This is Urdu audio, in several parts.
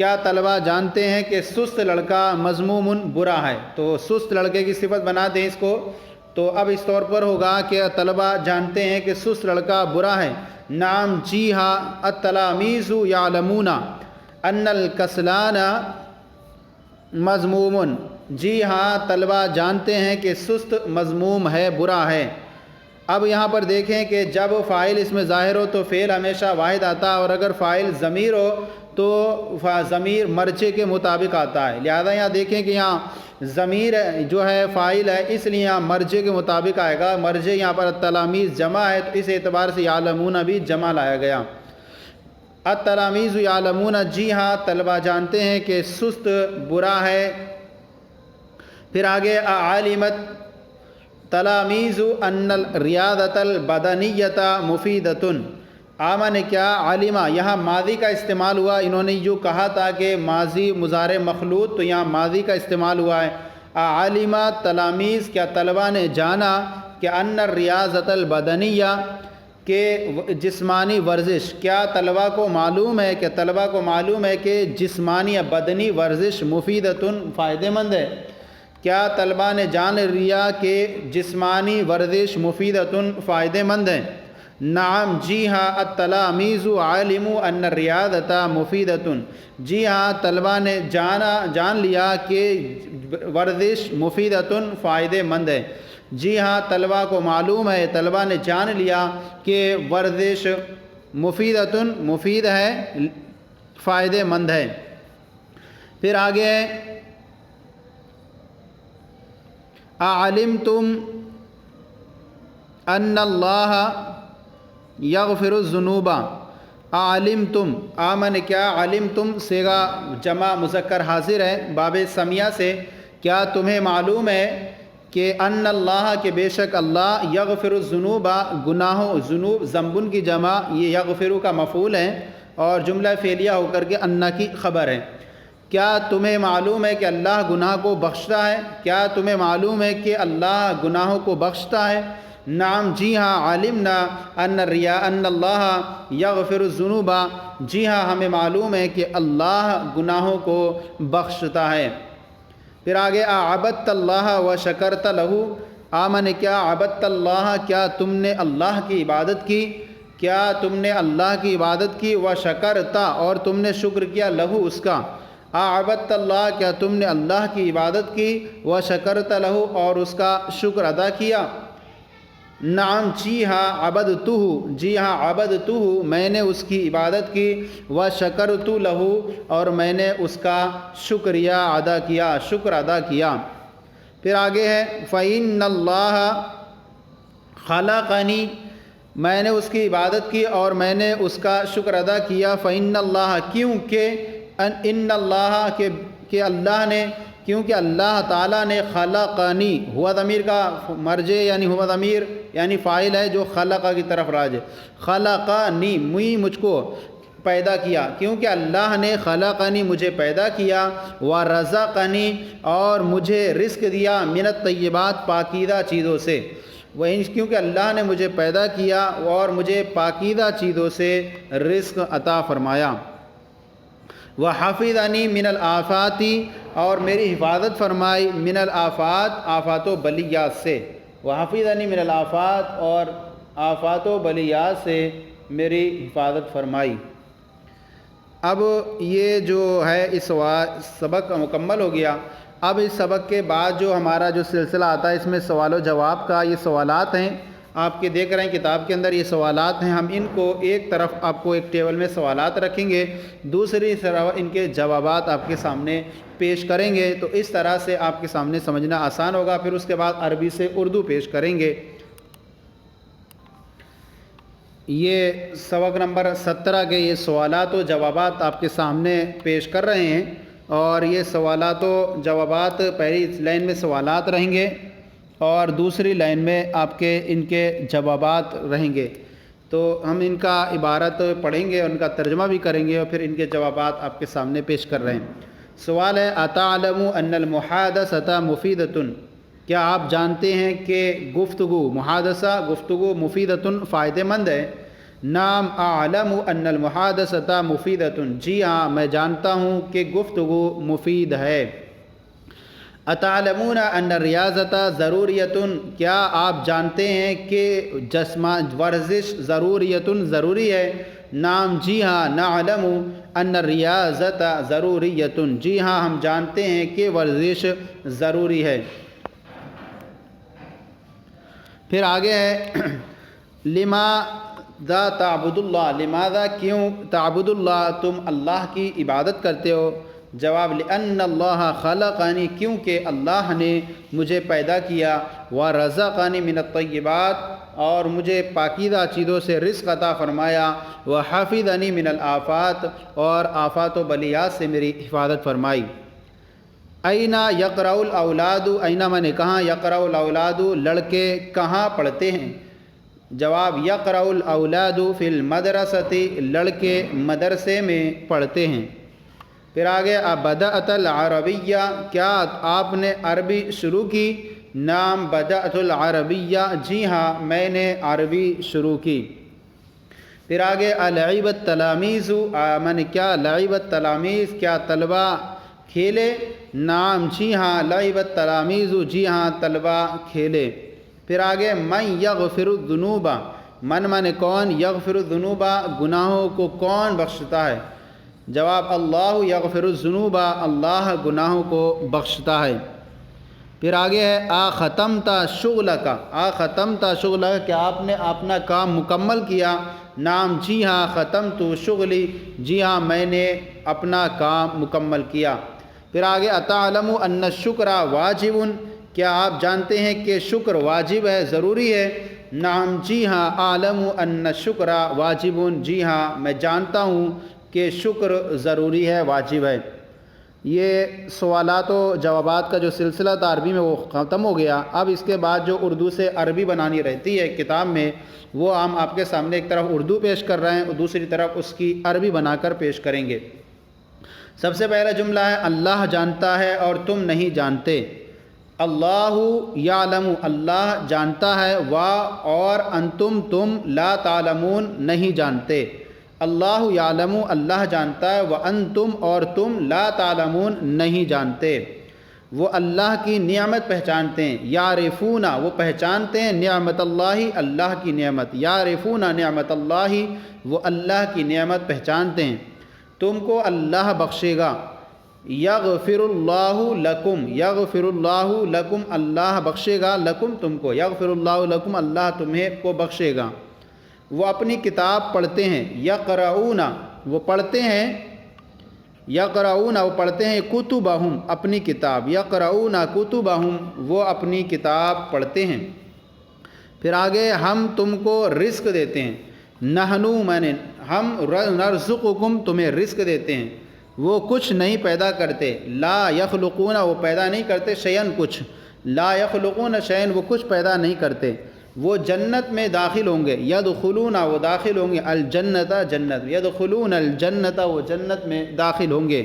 کیا طلبہ جانتے ہیں کہ سست لڑکا مذموم برا ہے؟ تو سست لڑکے کی صفت بنا دیں اس کو، تو اب اس طور پر ہوگا کہ طلبہ جانتے ہیں کہ سست لڑکا برا ہے۔ نعم جی ہاں، التلامیذ یعلمون ان الکسلان مذموم، جی ہاں طلبہ جانتے ہیں کہ سست مذموم ہے، برا ہے۔ اب یہاں پر دیکھیں کہ جب فاعل اس میں ظاہر ہو تو فعل ہمیشہ واحد آتا ہے، اور اگر فاعل ضمیر ہو تو ضمیر مرجع کے مطابق آتا ہے۔ لہذا یہاں دیکھیں کہ یہاں ضمیر جو ہے فاعل ہے، اس لیے یہاں مرجع کے مطابق آئے گا۔ مرجع یہاں پر التلامیذ جمع ہے، تو اس اعتبار سے یعلمون بھی جمع لایا گیا۔ التلامیذ یعلمون، جی ہاں طلبہ جانتے ہیں کہ سست برا ہے۔ پھر آگے علمت تلامیذ ان الریاضۃ البدنیۃ مفیدۃ، آمن کیا علمہ، یہاں ماضی کا استعمال ہوا۔ انہوں نے جو کہا تھا کہ ماضی مضارع مخلوط، تو یہاں ماضی کا استعمال ہوا ہے۔ علمہ تلامیذ، کیا طلبہ نے جانا کہ ان الریاضۃ البدنیہ، کہ جسمانی ورزش، کیا طلبہ کو معلوم ہے کہ جسمانی یا بدنی ورزش مفیدۃ فائدہ مند ہے؟ کیا طلبہ نے جان لیا کہ جسمانی ورزش مفیدۃ فائدہ مند ہے؟ نعم جی ہاں، التلامیذ علموا ان الریاضۃ مفیدۃ، جی ہاں طلبہ نے جان لیا کہ ورزش مفیدۃ فائدہ مند ہے۔ جی ہاں طلبہ کو معلوم ہے، طلبہ نے جان لیا کہ ورزش مفیدۃ مفید ہے، فائدہ مند ہے۔ پھر آگے اعلمتم ان اللہ یغفر الذنوب، اعلمتم، آمن کیا علمتم صیغہ جمع مذکر حاضر ہے باب سمیہ سے، کیا تمہیں معلوم ہے کہ ان اللہ، کہ بے شک اللہ، یغفر الذنوب، گناہوں، ذنوب ذنبن کی جمع، یہ یغفر کا مفعول ہے اور جملہ فعلیہ ہو کر کے ان کی خبر ہے۔ کیا تمہیں معلوم ہے کہ اللہ گناہ کو بخشتا ہے؟ کیا تمہیں معلوم ہے کہ اللہ گناہوں کو بخشتا ہے؟ نعم جی ہاں، علمنا ان اللہ یغفر الذنوب، جی ہاں ہمیں معلوم ہے کہ اللہ گناہوں کو بخشتا ہے۔ پھر آگے عبدت اللہ و شکرت لہو، آمن کیا عبدت اللہ، کیا تم نے اللہ کی عبادت کی؟ کیا تم نے اللہ کی عبادت کی؟ و شکرتا، اور تم نے شکر کیا، لہو اس کا۔ عبدت اللہ، کیا تم نے اللہ کی عبادت کی؟ و شکرت لہو، اور اس کا شکر ادا کیا۔ نعم جی ہاں، عبدتہ، جی ہاں عبدتہ، میں نے اس کی عبادت کی، و شکرت لہو، اور میں نے اس کا شکریہ ادا کیا، شکر ادا کیا۔ پھر آگے ہے فَإِنَّ اللَّهَ خَلَقَنِي، میں نے اس کی عبادت کی اور میں نے اس کا شکر ادا کیا۔ فَإِنَّ اللَّهَ، کیونکہ ان اللہ، کہ اللہ نے، کیونکہ اللہ تعالیٰ نے خلقنی، ہوا ضمیر کا مرجع یعنی ہوا ضمیر یعنی فاعل ہے جو خلق کی طرف راجع، خلقنی، مجھ کو پیدا کیا، کیونکہ اللہ نے خلقنی مجھے پیدا کیا، ورزقنی، اور مجھے رزق دیا، من الطیبات پاکیزہ چیزوں سے، کیونکہ اللہ نے مجھے پیدا کیا اور مجھے پاکیزہ چیزوں سے رزق عطا فرمایا۔ وحفظنی من الآفات، اور میری حفاظت فرمائی، من الآفات، آفات و بلیات سے، وحفظنی من الآفات، اور آفات و بلیات سے میری حفاظت فرمائی۔ اب یہ جو ہے اس سبق مکمل ہو گیا۔ اب اس سبق کے بعد جو ہمارا جو سلسلہ آتا ہے اس میں سوال و جواب کا، یہ سوالات ہیں آپ کے دیکھ رہے ہیں کتاب کے اندر، یہ سوالات ہیں، ہم ان کو ایک طرف آپ کو ایک ٹیبل میں سوالات رکھیں گے، دوسری طرف ان کے جوابات آپ کے سامنے پیش کریں گے، تو اس طرح سے آپ کے سامنے سمجھنا آسان ہوگا۔ پھر اس کے بعد عربی سے اردو پیش کریں گے۔ یہ سبق نمبر 17 کے یہ سوالات و جوابات آپ کے سامنے پیش کر رہے ہیں، اور یہ سوالات و جوابات پہلی لائن میں سوالات رہیں گے اور دوسری لائن میں آپ کے ان کے جوابات رہیں گے۔ تو ہم ان کا عبارت پڑھیں گے، ان کا ترجمہ بھی کریں گے اور پھر ان کے جوابات آپ کے سامنے پیش کر رہے ہیں۔ سوال ہے اتعلم ان المحادثۃ مفیدۃ، کیا آپ جانتے ہیں کہ گفتگو، محادثہ گفتگو، مفیدۃ فائدہ مند ہے؟ نعم اعلم ان المحادثۃ مفیدۃ، جی ہاں میں جانتا ہوں کہ گفتگو مفید ہے۔ اتعلمون ان الریاضۃ ضروریۃ، کیا آپ جانتے ہیں کہ ورزش ضروریۃ ضروری ہے؟ نعم جی ہاں، نعلم ان الریاضۃ ضروریۃ، جی ہاں ہم جانتے ہیں کہ ورزش ضروری ہے۔ پھر آگے ہے لماذا تعبد اللہ، لماذا کیوں تعبد اللہ تم اللہ کی عبادت کرتے ہو؟ جواب لأن اللہ خلقنی، کیونکہ اللہ نے مجھے پیدا کیا، ورزقنی من الطیبات، اور مجھے پاکیزہ چیزوں سے رزق عطا فرمایا، وحفظنی من الآفات، اور آفات و بلیات سے میری حفاظت فرمائی۔ این یقرأ الاولاد، این میں نے کہاں، یقرأ الاولاد لڑکے کہاں پڑھتے ہیں؟ جواب یقرأ الاولاد فی المدرسۃ، لڑکے مدرسے میں پڑھتے ہیں۔ پھر آگے بدأت العربیہ، کیا آپ نے عربی شروع کی؟ نعم بدأت العربیہ، جی ہاں میں نے عربی شروع کی۔ پھر آگے لعب التلاميذ، میں نے کیا لعب التلاميذ، کیا طلبہ کھیلے؟ نعم جی ہاں لعب التلاميذ، جی ہاں طلبہ کھیلے۔ پھر آگے من یغفر الذنوب، من کون، یغفر الذنوب گناہوں کو کون بخشتا ہے؟ جواب اللہ یغفر الذنوب، اللہ گناہوں کو بخشتا ہے۔ پھر آگے ہے ختمت شغلک، ختمت شغلک، کیا آپ نے اپنا کام مکمل کیا؟ نعم جی ہاں ختمت شغلی، جی ہاں میں نے اپنا کام مکمل کیا۔ پھر آگے اتعلم ان الشکر واجب، کیا آپ جانتے ہیں کہ شکر واجب ہے، ضروری ہے؟ نعم جی ہاں اعلم ان الشکر واجب، جی ہاں میں جانتا ہوں کہ شکر ضروری ہے، واجب ہے۔ یہ سوالات و جوابات کا جو سلسلہ تھا عربی میں وہ ختم ہو گیا۔ اب اس کے بعد جو اردو سے عربی بنانی رہتی ہے کتاب میں، وہ ہم آپ کے سامنے ایک طرف اردو پیش کر رہے ہیں اور دوسری طرف اس کی عربی بنا کر پیش کریں گے۔ سب سے پہلا جملہ ہے اللہ جانتا ہے اور تم نہیں جانتے۔ اللہ یعلم، اللہ جانتا ہے، اور انتم تم لا تعلمون نہیں جانتے۔ اللہ یعلم اللہ جانتا ہے، وانتم اور تم لا تعلمون نہیں جانتے۔ وہ اللہ کی نعمت پہچانتے ہیں، یعرفون وہ پہچانتے ہیں نعمت اللہ اللہ کی نعمت، یعرفون نعمت اللہ وہ اللہ کی نعمت پہچانتے ہیں۔ تم کو اللہ بخشے گا، یغفر اللہ لکم، یغفر اللہ لکم اللہ بخشے گا، لکم تم کو، یغفر اللہ لکم اللہ تمہیں کو بخشے گا۔ وہ اپنی کتاب پڑھتے ہیں، یقرؤون وہ پڑھتے ہیں، یقرؤون وہ پڑھتے ہیں، کتبہم اپنی کتاب، یقرؤون کتبہم وہ اپنی کتاب پڑھتے ہیں۔ پھر آگے ہم تم کو رزق دیتے ہیں، نحنو میں نے ہم نرزقکم تمہیں رزق دیتے ہیں۔ وہ کچھ نہیں پیدا کرتے، لا یخلقون وہ پیدا نہیں کرتے، شیئن کچھ، لا یخلقون شیئن وہ کچھ پیدا نہیں کرتے۔ وہ جنت میں داخل ہوں گے، یدخلون وہ داخل ہوں گے، الجنت جنت، یدخلون الجنت وہ جنت میں داخل ہوں گے۔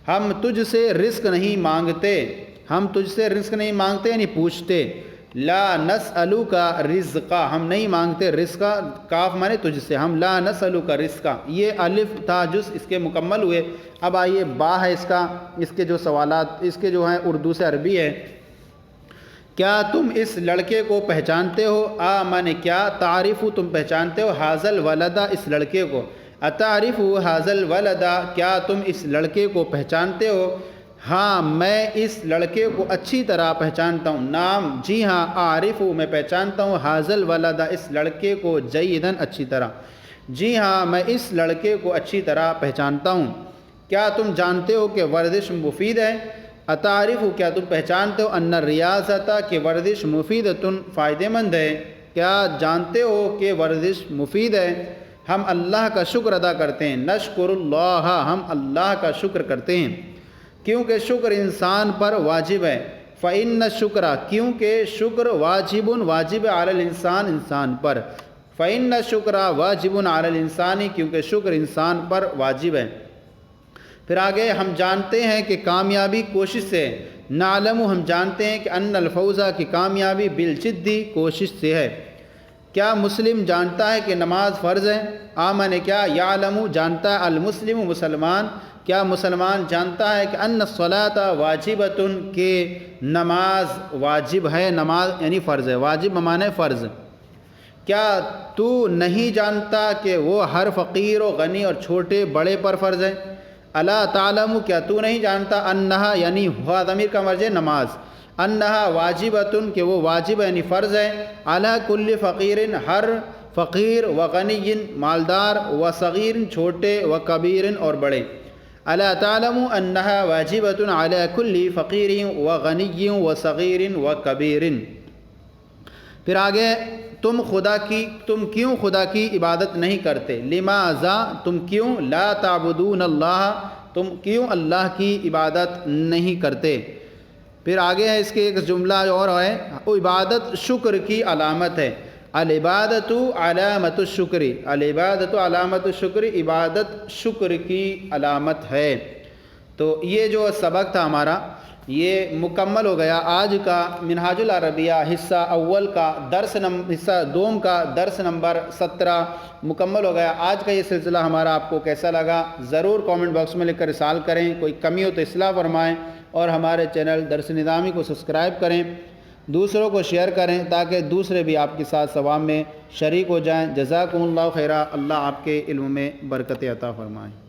ہم تجھ سے رزق نہیں مانگتے، ہم تجھ سے رزق نہیں مانگتے یعنی پوچھتے، لا نسألک رزقا ہم نہیں مانگتے رزقا، کاف مانے تجھ سے، ہم لا نسألک رزقا۔ یہ الف تا جز اس کے مکمل ہوئے۔ اب آئیے با ہے اس کا، اس کے جو سوالات اس کے جو ہیں اردو سے عربی ہے۔ کیا تم اس لڑکے کو پہچانتے ہو؟ مانے کیا، تعریف تم پہچانتے ہو، حاضل ولدا اس لڑکے کو، اتعرف حاضل ولدا کیا تم اس لڑکے کو پہچانتے ہو؟ ہاں میں اس لڑکے کو اچھی طرح پہچانتا ہوں۔ نعم جی ہاں عارف میں پہچانتا ہوں، حاضل ولدا اس لڑکے کو، جیدن اچھی طرح، جی ہاں میں اس لڑکے کو اچھی طرح پہچانتا ہوں۔ کیا تم جانتے ہو کہ ورزش مفید ہے؟ اتعرف کیا تم پہچانتے ہو، ان الریاضۃ کہ ورزش مفیدۃ فائدہ مند ہے؟ کیا جانتے ہو کہ ورزش مفید ہے؟ ہم اللہ کا شکر ادا کرتے ہیں، نشکر اللہ ہم اللہ کا شکر کرتے ہیں، کیونکہ شکر انسان پر واجب ہے۔ فإن الشکر کیونکہ شکر واجب واجب علی الانسان انسان پر، فإن الشکر واجب علی الانسان کیونکہ شکر انسان پر واجب ہے۔ پھر آگے ہم جانتے ہیں کہ کامیابی کوشش سے، نعلم ہم جانتے ہیں کہ ان الفوز کی کامیابی بالجدی کوشش سے ہے۔ کیا مسلم جانتا ہے کہ نماز فرض ہے؟ آمن کیا یعلم جانتا ہے، المسلم مسلمان کیا مسلمان جانتا ہے کہ ان الصلاۃ واجبۃ کہ نماز واجب ہے، نماز یعنی فرض ہے، واجب معنی فرض۔ کیا تو نہیں جانتا کہ وہ ہر فقیر و غنی اور چھوٹے بڑے پر فرض ہے؟ الا تعلم کیا تو نہیں جانتا انہا یعنی ہوا ضمیر کا مرجع نماز، انہا واجبۃ کہ وہ واجب یعنی فرض ہے، علی کل فقیر ہر فقیر و غنی مالدار و صغیر چھوٹے و کبیر اور بڑے، الا تعلم انہا واجبۃ علی کل فقیر و غنی و صغیر و کبیر۔ پھر آگے تم کیوں خدا کی عبادت نہیں کرتے؟ لماذا تم کیوں، لا تعبدون اللہ تم کیوں اللہ کی عبادت نہیں کرتے؟ پھر آگے ہے اس کے ایک جملہ اور ہے، عبادت شکر کی علامت ہے، العبادت علامت الشکر، العبادت علامت الشکر، عبادت شکر کی علامت ہے۔ تو یہ جو سبق تھا ہمارا یہ مکمل ہو گیا، آج کا منہاج العربیہ حصہ اول کا حصہ دوم کا درس نمبر 17 مکمل ہو گیا۔ آج کا یہ سلسلہ ہمارا آپ کو کیسا لگا ضرور کومنٹ باکس میں لکھ کر ارسال کریں، کوئی کمی ہو تو اصلاح فرمائیں، اور ہمارے چینل درس نظامی کو سبسکرائب کریں، دوسروں کو شیئر کریں تاکہ دوسرے بھی آپ کے ساتھ ثواب میں شریک ہو جائیں۔ جزاکم اللہ خیرہ، اللہ آپ کے علم میں برکت عطا فرمائیں۔